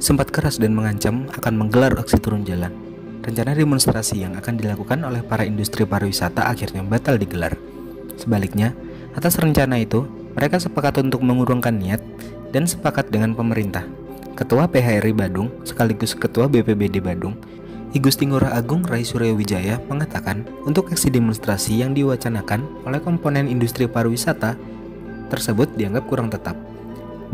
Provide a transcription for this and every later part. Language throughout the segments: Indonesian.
sempat keras dan mengancam akan menggelar aksi turun jalan. Rencana demonstrasi yang akan dilakukan oleh para industri pariwisata akhirnya batal digelar. Sebaliknya, atas rencana itu, mereka sepakat untuk mengurungkan niat dan sepakat dengan pemerintah. Ketua PHRI Badung sekaligus Ketua BPBD Badung, I Gusti Ngurah Agung Rai Suryawijaya mengatakan untuk aksi demonstrasi yang diwacanakan oleh komponen industri pariwisata tersebut dianggap kurang tetap.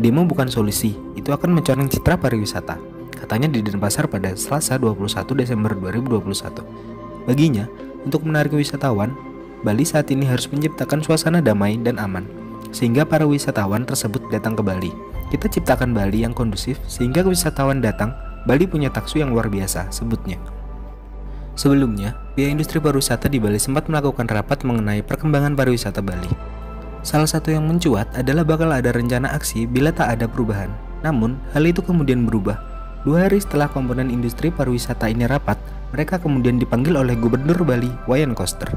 Demo bukan solusi, itu akan mencoreng citra pariwisata, katanya di Denpasar pada Selasa 21 Desember 2021. Baginya, untuk menarik wisatawan, Bali saat ini harus menciptakan suasana damai dan aman, sehingga para wisatawan tersebut datang ke Bali. Kita ciptakan Bali yang kondusif sehingga wisatawan datang, Bali punya taksu yang luar biasa, sebutnya. Sebelumnya, pihak industri pariwisata di Bali sempat melakukan rapat mengenai perkembangan pariwisata Bali. Salah satu yang mencuat adalah bakal ada rencana aksi bila tak ada perubahan. Namun, hal itu kemudian berubah. 2 hari setelah komponen industri pariwisata ini rapat, mereka kemudian dipanggil oleh Gubernur Bali, Wayan Koster.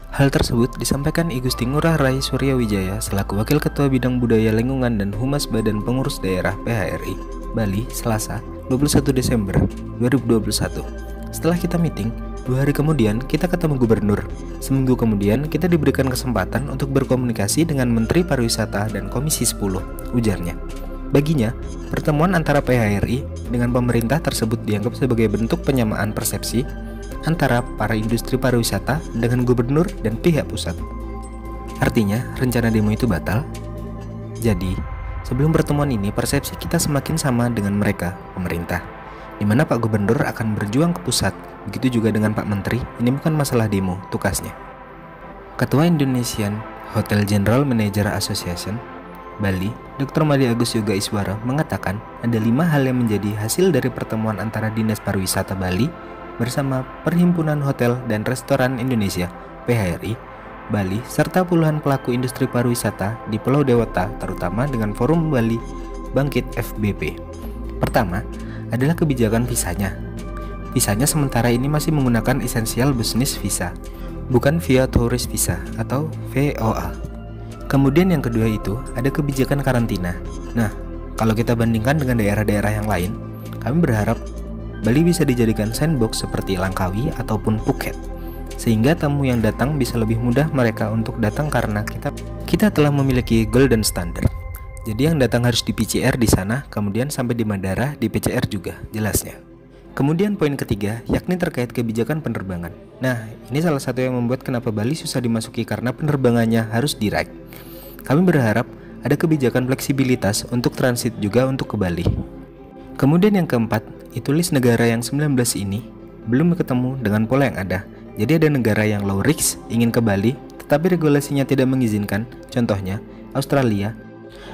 Hal tersebut disampaikan I Gusti Ngurah Rai Suryawijaya selaku Wakil Ketua Bidang Budaya Lingkungan dan Humas Badan Pengurus Daerah PHRI, Bali, Selasa, 21 Desember 2021. Setelah kita meeting, 2 hari kemudian kita ketemu gubernur. Seminggu kemudian kita diberikan kesempatan untuk berkomunikasi dengan Menteri Pariwisata dan Komisi 10, ujarnya. Baginya, pertemuan antara PHRI dengan pemerintah tersebut dianggap sebagai bentuk penyamaan persepsi antara para industri pariwisata dengan gubernur dan pihak pusat. Artinya, rencana demo itu batal. Jadi, sebelum pertemuan ini persepsi kita semakin sama dengan mereka, pemerintah, di mana Pak Gubernur akan berjuang ke pusat. Begitu juga dengan Pak Menteri, ini bukan masalah demo, tukasnya. Ketua Indonesian Hotel General Manager Association Bali, Dr. Made Agus Yoga Iswara mengatakan ada 5 hal yang menjadi hasil dari pertemuan antara Dinas Pariwisata Bali bersama Perhimpunan Hotel dan Restoran Indonesia (PHRI) Bali serta puluhan pelaku industri pariwisata di Pulau Dewata, terutama dengan Forum Bali Bangkit FBP. Pertama adalah kebijakan visanya. Visanya sementara ini masih menggunakan Essential Business Visa, bukan via Tourist Visa atau VOA. Kemudian yang kedua itu ada kebijakan karantina. Nah, kalau kita bandingkan dengan daerah-daerah yang lain, kami berharap Bali bisa dijadikan sandbox seperti Langkawi ataupun Phuket, sehingga tamu yang datang bisa lebih mudah mereka untuk datang karena kita telah memiliki golden standard. Jadi yang datang harus di PCR di sana, kemudian sampai di bandara di PCR juga, jelasnya. Kemudian poin ketiga, yakni terkait kebijakan penerbangan. Nah, ini salah satu yang membuat kenapa Bali susah dimasuki karena penerbangannya harus direct. Kami berharap ada kebijakan fleksibilitas untuk transit juga untuk ke Bali. Kemudian yang keempat, itu list negara yang 19 ini belum ketemu dengan pola yang ada. Jadi ada negara yang low risk ingin ke Bali, tetapi regulasinya tidak mengizinkan. Contohnya, Australia.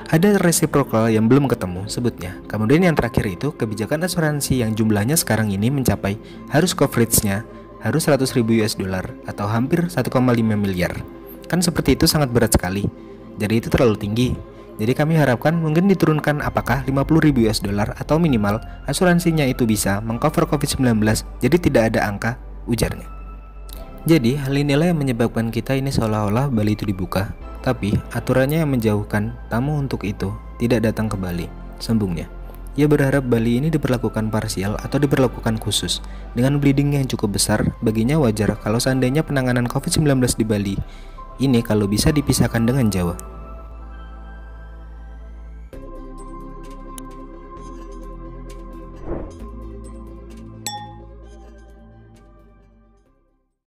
Ada reciprocal yang belum ketemu, sebutnya. Kemudian yang terakhir itu kebijakan asuransi yang jumlahnya sekarang ini mencapai harus coverage-nya harus 100.000 US dollar atau hampir 1,5 miliar. Kan seperti itu sangat berat sekali. Jadi itu terlalu tinggi. Jadi kami harapkan mungkin diturunkan apakah 50.000 US dollar atau minimal asuransinya itu bisa mengcover COVID-19. Jadi tidak ada angka, ujarnya. Jadi hal inilah yang menyebabkan kita ini seolah-olah Bali itu dibuka, tapi aturannya yang menjauhkan tamu untuk itu tidak datang ke Bali, sambungnya. Ia berharap Bali ini diperlakukan parsial atau diperlakukan khusus. Dengan bleeding yang cukup besar, baginya wajar kalau seandainya penanganan COVID-19 di Bali ini kalau bisa dipisahkan dengan Jawa.